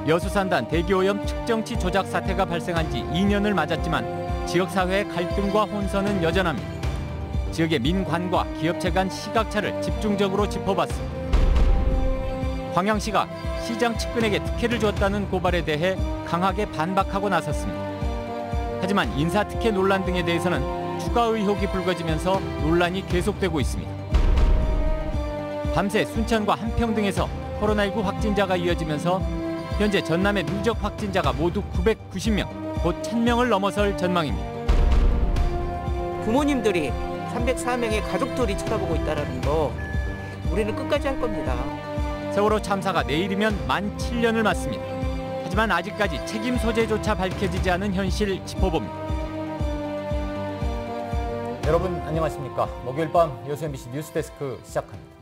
여수산단 대기오염 측정치 조작 사태가 발생한 지 2년을 맞았지만 지역사회의 갈등과 혼선은 여전합니다. 지역의 민관과 기업체 간 시각차를 집중적으로 짚어봤습니다. 광양시가 시장 측근에게 특혜를 줬다는 고발에 대해 강하게 반박하고 나섰습니다. 하지만 인사특혜 논란 등에 대해서는 추가 의혹이 불거지면서 논란이 계속되고 있습니다. 밤새 순천과 한평 등에서 코로나19 확진자가 이어지면서 현재 전남의 누적 확진자가 모두 990명, 곧 1000명을 넘어설 전망입니다. 부모님들이 304명의 가족들이 쳐다보고 있다는 거 우리는 끝까지 할 겁니다. 세월호 참사가 내일이면 만 7년을 맞습니다. 하지만 아직까지 책임 소재조차 밝혀지지 않은 현실 짚어봅니다. 여러분 안녕하십니까? 목요일 밤 여수 MBC 뉴스데스크 시작합니다.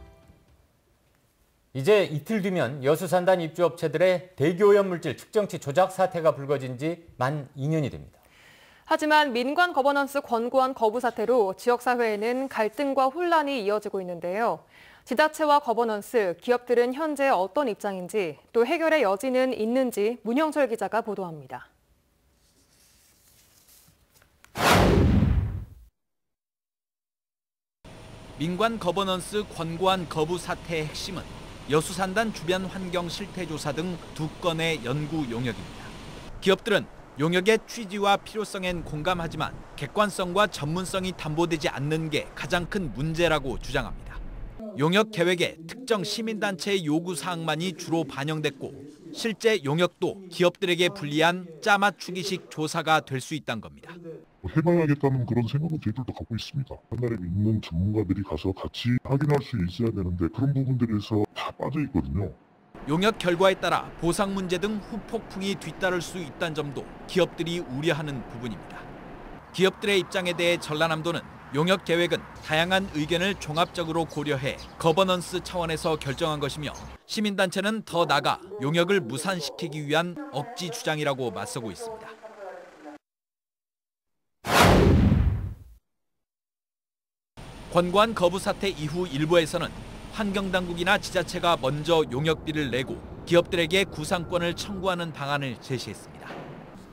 이제 이틀 뒤면 여수산단 입주업체들의 대기오염 물질 측정치 조작 사태가 불거진 지 만 2년이 됩니다. 하지만 민관 거버넌스 권고안 거부 사태로 지역사회에는 갈등과 혼란이 이어지고 있는데요. 지자체와 거버넌스, 기업들은 현재 어떤 입장인지, 또 해결의 여지는 있는지 문형철 기자가 보도합니다. 민관 거버넌스 권고안 거부 사태의 핵심은 여수산단 주변 환경 실태 조사 등 2건의 연구 용역입니다. 기업들은 용역의 취지와 필요성엔 공감하지만 객관성과 전문성이 담보되지 않는 게 가장 큰 문제라고 주장합니다. 용역 계획에 특정 시민단체의 요구사항만이 주로 반영됐고 실제 용역도 기업들에게 불리한 짜맞추기식 조사가 될 수 있다는 겁니다. 해봐야겠다는 그런 생각은 저희들도 갖고 있습니다. 하나에 있는 전문가들이 가서 같이 확인할 수 있어야 되는데 그런 부분들에서 다 빠져 있거든요. 용역 결과에 따라 보상 문제 등 후폭풍이 뒤따를 수 있다는 점도 기업들이 우려하는 부분입니다. 기업들의 입장에 대해 전라남도는 용역 계획은 다양한 의견을 종합적으로 고려해 거버넌스 차원에서 결정한 것이며 시민단체는 더 나아가 용역을 무산시키기 위한 억지 주장이라고 맞서고 있습니다. 권고안 거부 사태 이후 일부에서는 환경당국이나 지자체가 먼저 용역비를 내고 기업들에게 구상권을 청구하는 방안을 제시했습니다.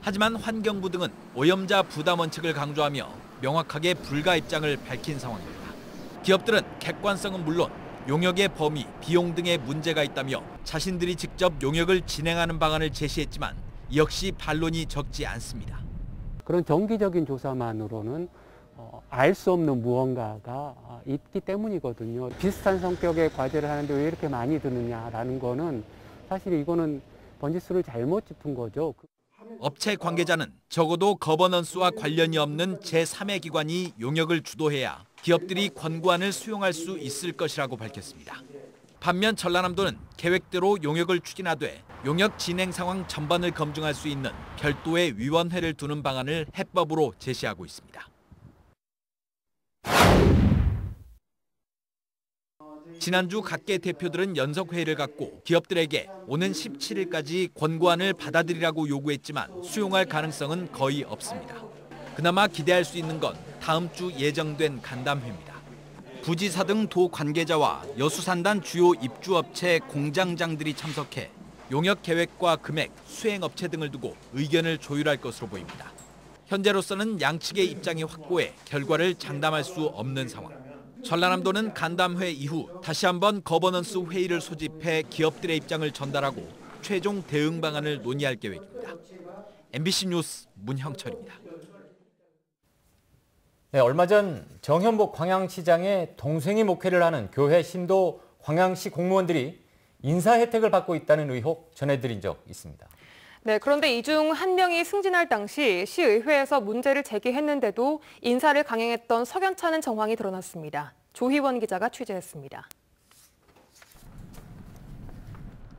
하지만 환경부 등은 오염자 부담 원칙을 강조하며 명확하게 불가 입장을 밝힌 상황입니다. 기업들은 객관성은 물론 용역의 범위, 비용 등의 문제가 있다며 자신들이 직접 용역을 진행하는 방안을 제시했지만 역시 반론이 적지 않습니다. 그런 정기적인 조사만으로는 알 수 없는 무언가가 있기 때문이거든요. 비슷한 성격의 과제를 하는데 왜 이렇게 많이 드느냐라는 거는 사실 이거는 번지수를 잘못 짚은 거죠. 업체 관계자는 적어도 거버넌스와 관련이 없는 제3의 기관이 용역을 주도해야 기업들이 권고안을 수용할 수 있을 것이라고 밝혔습니다. 반면 전라남도는 계획대로 용역을 추진하되 용역 진행 상황 전반을 검증할 수 있는 별도의 위원회를 두는 방안을 해법으로 제시하고 있습니다. 지난주 각계 대표들은 연석회의를 갖고 기업들에게 오는 17일까지 권고안을 받아들이라고 요구했지만 수용할 가능성은 거의 없습니다. 그나마 기대할 수 있는 건 다음 주 예정된 간담회입니다. 부지사 등 도 관계자와 여수산단 주요 입주업체 공장장들이 참석해 용역 계획과 금액, 수행업체 등을 두고 의견을 조율할 것으로 보입니다. 현재로서는 양측의 입장이 확고해 결과를 장담할 수 없는 상황. 전라남도는 간담회 이후 다시 한번 거버넌스 회의를 소집해 기업들의 입장을 전달하고 최종 대응 방안을 논의할 계획입니다. MBC 뉴스 문형철입니다. 네, 얼마 전 정현복 광양시장의 동생이 목회를 하는 교회 신도 광양시 공무원들이 인사 혜택을 받고 있다는 의혹 전해드린 적 있습니다. 네, 그런데 이 중 한 명이 승진할 당시 시의회에서 문제를 제기했는데도 인사를 강행했던 석연찮은 정황이 드러났습니다. 조희원 기자가 취재했습니다.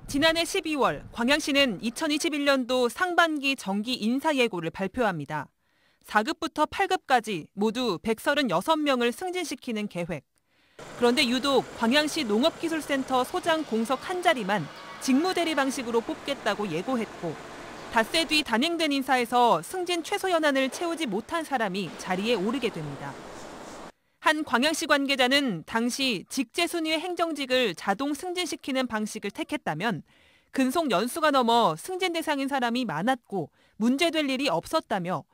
지난해 12월 광양시는 2021년도 상반기 정기 인사 예고를 발표합니다. 4급부터 8급까지 모두 136명을 승진시키는 계획. 그런데 유독 광양시 농업기술센터 소장 공석 한 자리만 직무대리 방식으로 뽑겠다고 예고했고 닷새 뒤 단행된 인사에서 승진 최소 연한을 채우지 못한 사람이 자리에 오르게 됩니다. 한 광양시 관계자는 당시 직제 순위의 행정직을 자동 승진시키는 방식을 택했다면 근속 연수가 넘어 승진 대상인 사람이 많았고 문제될 일이 없었다며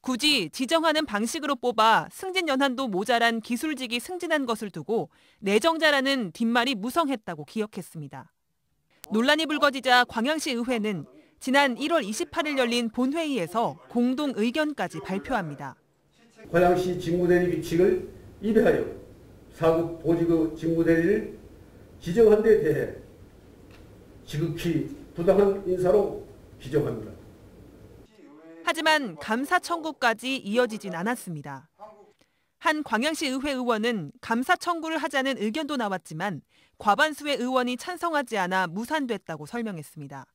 굳이 지정하는 방식으로 뽑아 승진 연한도 모자란 기술직이 승진한 것을 두고 내정자라는 뒷말이 무성했다고 기억했습니다. 논란이 불거지자 광양시 의회는 지난 1월 28일 열린 본회의에서 공동 의견까지 발표합니다. 광양시 직무대리 규칙을 위배하여 4급 보직의 직무대리를 지정한 데 대해 지극히 부당한 인사로 규정합니다. 하지만 감사 청구까지 이어지진 않았습니다. 한 광양시 의회 의원은 감사 청구를 하자는 의견도 나왔지만 과반수의 의원이 찬성하지 않아 무산됐다고 설명했습니다.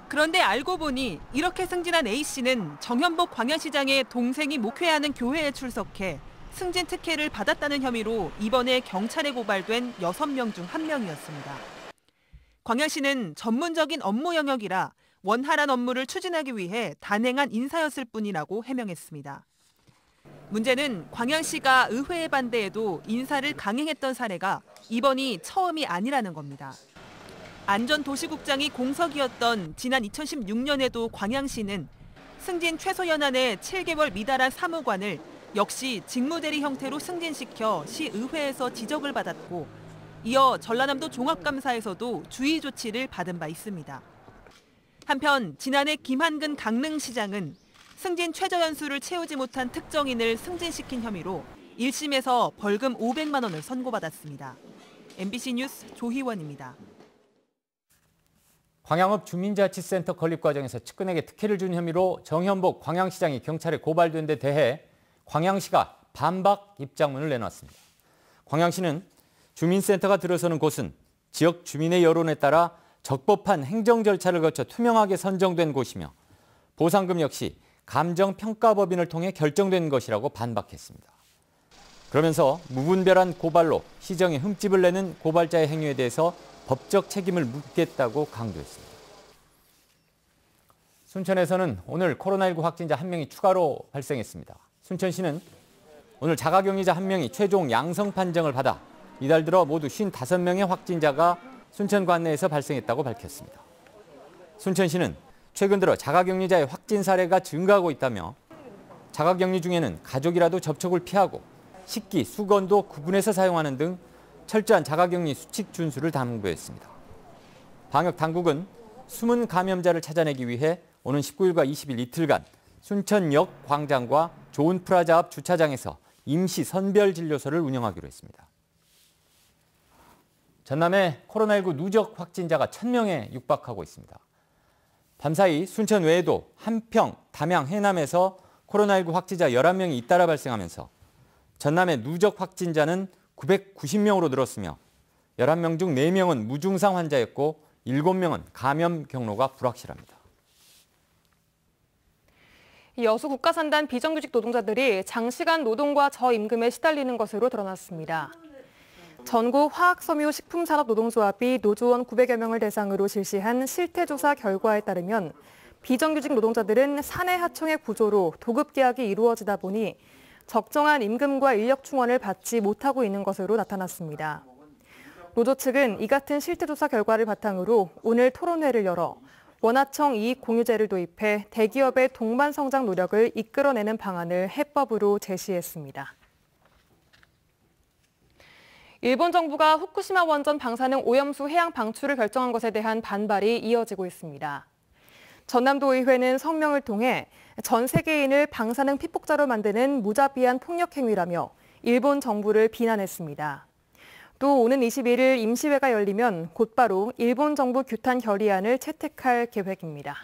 그런데 알고 보니 이렇게 승진한 A씨는 정현복 광양시장의 동생이 목회하는 교회에 출석해 승진 특혜를 받았다는 혐의로 이번에 경찰에 고발된 6명 중 1명이었습니다. 광양시는 전문적인 업무 영역이라 원활한 업무를 추진하기 위해 단행한 인사였을 뿐이라고 해명했습니다. 문제는 광양시가 의회의 반대에도 인사를 강행했던 사례가 이번이 처음이 아니라는 겁니다. 안전도시국장이 공석이었던 지난 2016년에도 광양시는 승진 최소 연한의 7개월 미달한 사무관을 역시 직무대리 형태로 승진시켜 시의회에서 지적을 받았고 이어 전라남도 종합감사에서도 주의 조치를 받은 바 있습니다. 한편 지난해 김한근 강릉시장은 승진 최저 연수를 채우지 못한 특정인을 승진시킨 혐의로 1심에서 벌금 500만 원을 선고받았습니다. MBC 뉴스 조희원입니다. 광양읍 주민자치센터 건립 과정에서 측근에게 특혜를 준 혐의로 정현복 광양시장이 경찰에 고발된 데 대해 광양시가 반박 입장문을 내놨습니다. 광양시는 주민센터가 들어서는 곳은 지역 주민의 여론에 따라 적법한 행정 절차를 거쳐 투명하게 선정된 곳이며 보상금 역시 감정평가법인을 통해 결정된 것이라고 반박했습니다. 그러면서 무분별한 고발로 시정에 흠집을 내는 고발자의 행위에 대해서 법적 책임을 묻겠다고 강조했습니다. 순천에서는 오늘 코로나19 확진자 1명이 추가로 발생했습니다. 순천시는 오늘 자가격리자 1명이 최종 양성 판정을 받아 이달 들어 모두 55명의 확진자가 순천 관내에서 발생했다고 밝혔습니다. 순천시는 최근 들어 자가격리자의 확진 사례가 증가하고 있다며 자가격리 중에는 가족이라도 접촉을 피하고 식기, 수건도 구분해서 사용하는 등 철저한 자가격리 수칙 준수를 당부했습니다. 방역당국은 숨은 감염자를 찾아내기 위해 오는 19일과 20일 이틀간 순천역 광장과 좋은프라자 앞 주차장에서 임시 선별진료소를 운영하기로 했습니다. 전남에 코로나19 누적 확진자가 1000명에 육박하고 있습니다. 밤사이 순천 외에도 한평, 담양, 해남에서 코로나19 확진자 11명이 잇따라 발생하면서 전남의 누적 확진자는 990명으로 늘었으며 11명 중 4명은 무증상 환자였고 7명은 감염 경로가 불확실합니다. 여수 국가산단 비정규직 노동자들이 장시간 노동과 저임금에 시달리는 것으로 드러났습니다. 전국 화학섬유식품산업노동조합이 노조원 900여 명을 대상으로 실시한 실태조사 결과에 따르면 비정규직 노동자들은 사내 하청의 구조로 도급 계약이 이루어지다 보니 적정한 임금과 인력 충원을 받지 못하고 있는 것으로 나타났습니다. 노조 측은 이 같은 실태조사 결과를 바탕으로 오늘 토론회를 열어 원하청 이익 공유제를 도입해 대기업의 동반 성장 노력을 이끌어내는 방안을 해법으로 제시했습니다. 일본 정부가 후쿠시마 원전 방사능 오염수 해양 방출을 결정한 것에 대한 반발이 이어지고 있습니다. 전남도의회는 성명을 통해 전 세계인을 방사능 피폭자로 만드는 무자비한 폭력 행위라며 일본 정부를 비난했습니다. 또 오는 21일 임시회가 열리면 곧바로 일본 정부 규탄 결의안을 채택할 계획입니다.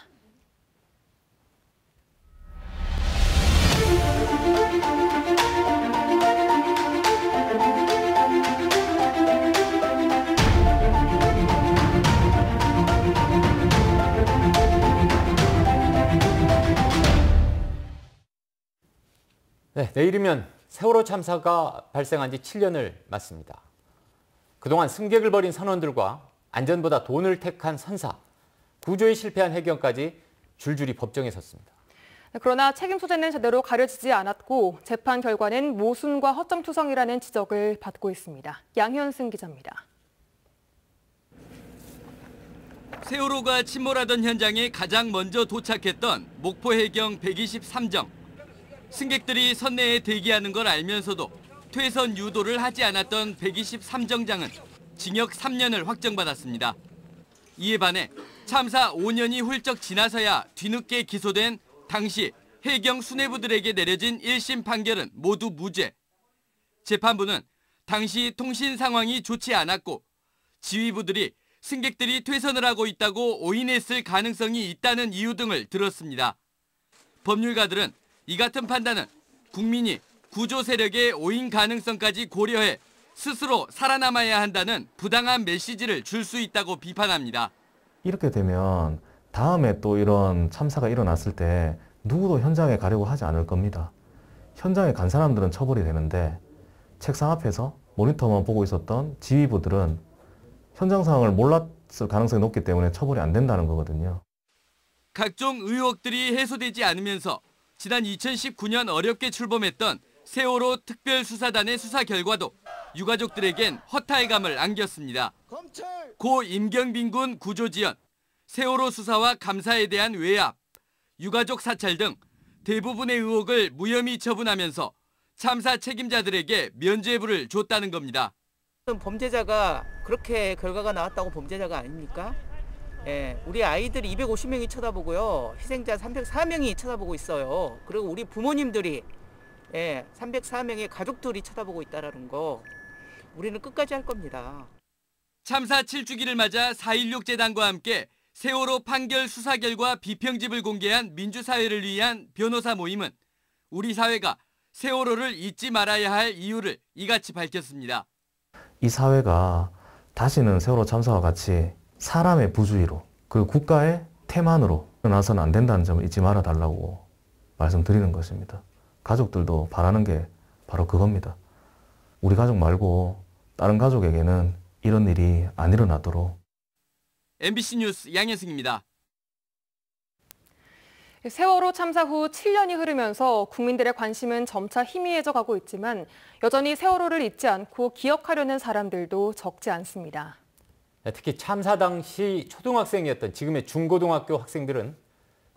네, 내일이면 세월호 참사가 발생한 지 7년을 맞습니다. 그동안 승객을 버린 선원들과 안전보다 돈을 택한 선사, 구조에 실패한 해경까지 줄줄이 법정에 섰습니다. 그러나 책임 소재는 제대로 가려지지 않았고 재판 결과는 모순과 허점투성이라는 지적을 받고 있습니다. 양현승 기자입니다. 세월호가 침몰하던 현장에 가장 먼저 도착했던 목포 해경 123정. 승객들이 선내에 대기하는 걸 알면서도 퇴선 유도를 하지 않았던 123정장은 징역 3년을 확정받았습니다. 이에 반해 참사 5년이 훌쩍 지나서야 뒤늦게 기소된 당시 해경 수뇌부들에게 내려진 1심 판결은 모두 무죄. 재판부는 당시 통신 상황이 좋지 않았고 지휘부들이 승객들이 퇴선을 하고 있다고 오인했을 가능성이 있다는 이유 등을 들었습니다. 법률가들은 이 같은 판단은 국민이 구조 세력의 오인 가능성까지 고려해 스스로 살아남아야 한다는 부당한 메시지를 줄 수 있다고 비판합니다. 이렇게 되면 다음에 또 이런 참사가 일어났을 때 누구도 현장에 가려고 하지 않을 겁니다. 현장에 간 사람들은 처벌이 되는데 책상 앞에서 모니터만 보고 있었던 지휘부들은 현장 상황을 몰랐을 가능성이 높기 때문에 처벌이 안 된다는 거거든요. 각종 의혹들이 해소되지 않으면서 지난 2019년 어렵게 출범했던 세월호 특별수사단의 수사 결과도 유가족들에겐 허탈감을 안겼습니다. 고 임경빈 군 구조지연, 세월호 수사와 감사에 대한 외압, 유가족 사찰 등 대부분의 의혹을 무혐의 처분하면서 참사 책임자들에게 면죄부를 줬다는 겁니다. 범죄자가 그렇게 결과가 나왔다고 범죄자가 아닙니까? 예, 우리 아이들이 250명이 쳐다보고요. 희생자 304명이 쳐다보고 있어요. 그리고 우리 부모님들이 304명의 가족들이 쳐다보고 있다는 거 우리는 끝까지 할 겁니다. 참사 7주기를 맞아 4.16 재단과 함께 세월호 판결 수사 결과 비평집을 공개한 민주사회를 위한 변호사 모임은 우리 사회가 세월호를 잊지 말아야 할 이유를 이같이 밝혔습니다. 이 사회가 다시는 세월호 참사와 같이 사람의 부주의로 그리고 국가의 태만으로 일어나서는 안 된다는 점을 잊지 말아달라고 말씀드리는 것입니다. 가족들도 바라는 게 바로 그겁니다. 우리 가족 말고 다른 가족에게는 이런 일이 안 일어나도록. MBC 뉴스 양현승입니다. 세월호 참사 후 7년이 흐르면서 국민들의 관심은 점차 희미해져 가고 있지만 여전히 세월호를 잊지 않고 기억하려는 사람들도 적지 않습니다. 특히 참사 당시 초등학생이었던 지금의 중고등학교 학생들은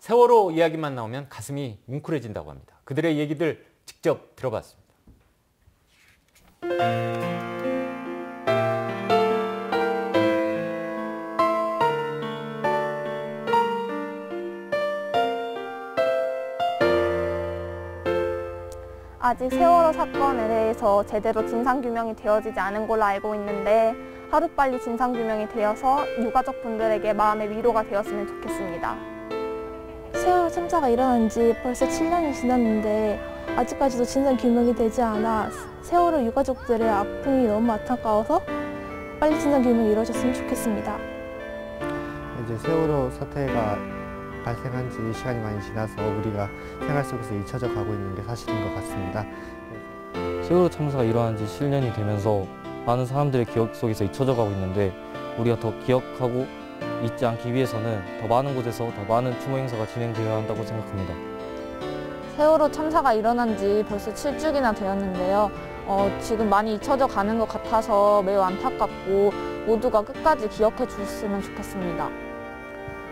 세월호 이야기만 나오면 가슴이 뭉클해진다고 합니다. 그들의 얘기들 직접 들어봤습니다. 아직 세월호 사건에 대해서 제대로 진상규명이 되어지지 않은 걸로 알고 있는데 하루빨리 진상규명이 되어서 유가족분들에게 마음의 위로가 되었으면 좋겠습니다. 세월호 참사가 일어난 지 벌써 7년이 지났는데 아직까지도 진상규명이 되지 않아 세월호 유가족들의 아픔이 너무 안타까워서 빨리 진상규명이 이루어졌으면 좋겠습니다. 이제 세월호 사태가 발생한 지 시간이 많이 지나서 우리가 생활 속에서 잊혀져 가고 있는 게 사실인 것 같습니다. 세월호 참사가 일어난 지 7년이 되면서 많은 사람들의 기억 속에서 잊혀져 가고 있는데 우리가 더 기억하고 잊지 않기 위해서는 더 많은 곳에서 더 많은 추모 행사가 진행되어야 한다고 생각합니다. 세월호 참사가 일어난 지 벌써 7주기나 되었는데요. 지금 많이 잊혀져 가는 것 같아서 매우 안타깝고 모두가 끝까지 기억해 주셨으면 좋겠습니다.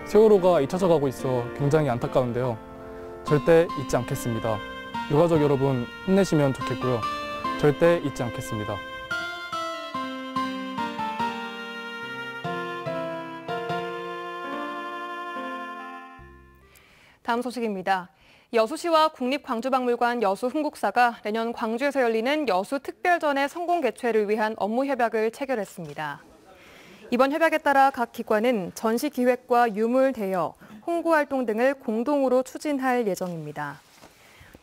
세월호가 잊혀져 가고 있어 굉장히 안타까운데요. 절대 잊지 않겠습니다. 유가족 여러분 힘내시면 좋겠고요. 절대 잊지 않겠습니다. 다음 소식입니다. 여수시와 국립광주박물관 여수흥국사가 내년 광주에서 열리는 여수특별전의 성공 개최를 위한 업무 협약을 체결했습니다. 이번 협약에 따라 각 기관은 전시 기획과 유물 대여, 홍보 활동 등을 공동으로 추진할 예정입니다.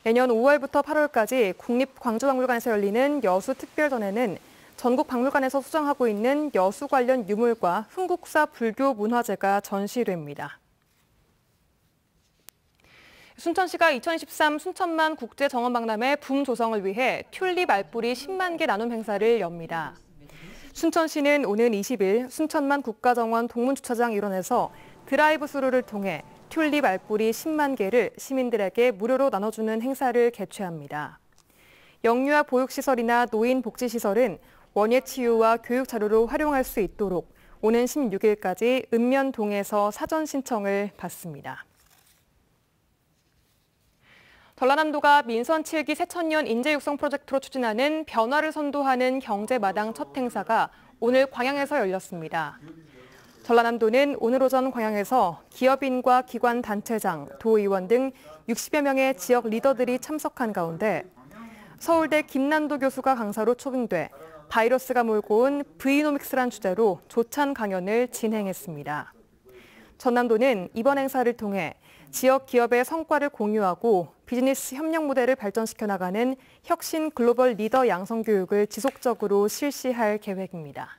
내년 5월부터 8월까지 국립광주박물관에서 열리는 여수특별전에는 전국 박물관에서 수정하고 있는 여수 관련 유물과 흥국사 불교 문화재가 전시됩니다. 순천시가 2023 순천만 국제정원박람회 붐 조성을 위해 튤립 알뿌리 10만 개 나눔 행사를 엽니다. 순천시는 오는 20일 순천만 국가정원 동문주차장 일원에서 드라이브 스루를 통해 튤립 알뿌리 10만 개를 시민들에게 무료로 나눠주는 행사를 개최합니다. 영유아 보육시설이나 노인 복지시설은 원예 치유와 교육 자료로 활용할 수 있도록 오는 16일까지 읍면동에서 사전 신청을 받습니다. 전라남도가 민선 7기 새천년 인재 육성 프로젝트로 추진하는 변화를 선도하는 경제마당 첫 행사가 오늘 광양에서 열렸습니다. 전라남도는 오늘 오전 광양에서 기업인과 기관 단체장, 도의원 등 60여 명의 지역 리더들이 참석한 가운데 서울대 김난도 교수가 강사로 초빙돼 바이러스가 몰고 온 브이노믹스란 주제로 조찬 강연을 진행했습니다. 전남도는 이번 행사를 통해 지역 기업의 성과를 공유하고 비즈니스 협력 모델을 발전시켜 나가는 혁신 글로벌 리더 양성 교육을 지속적으로 실시할 계획입니다.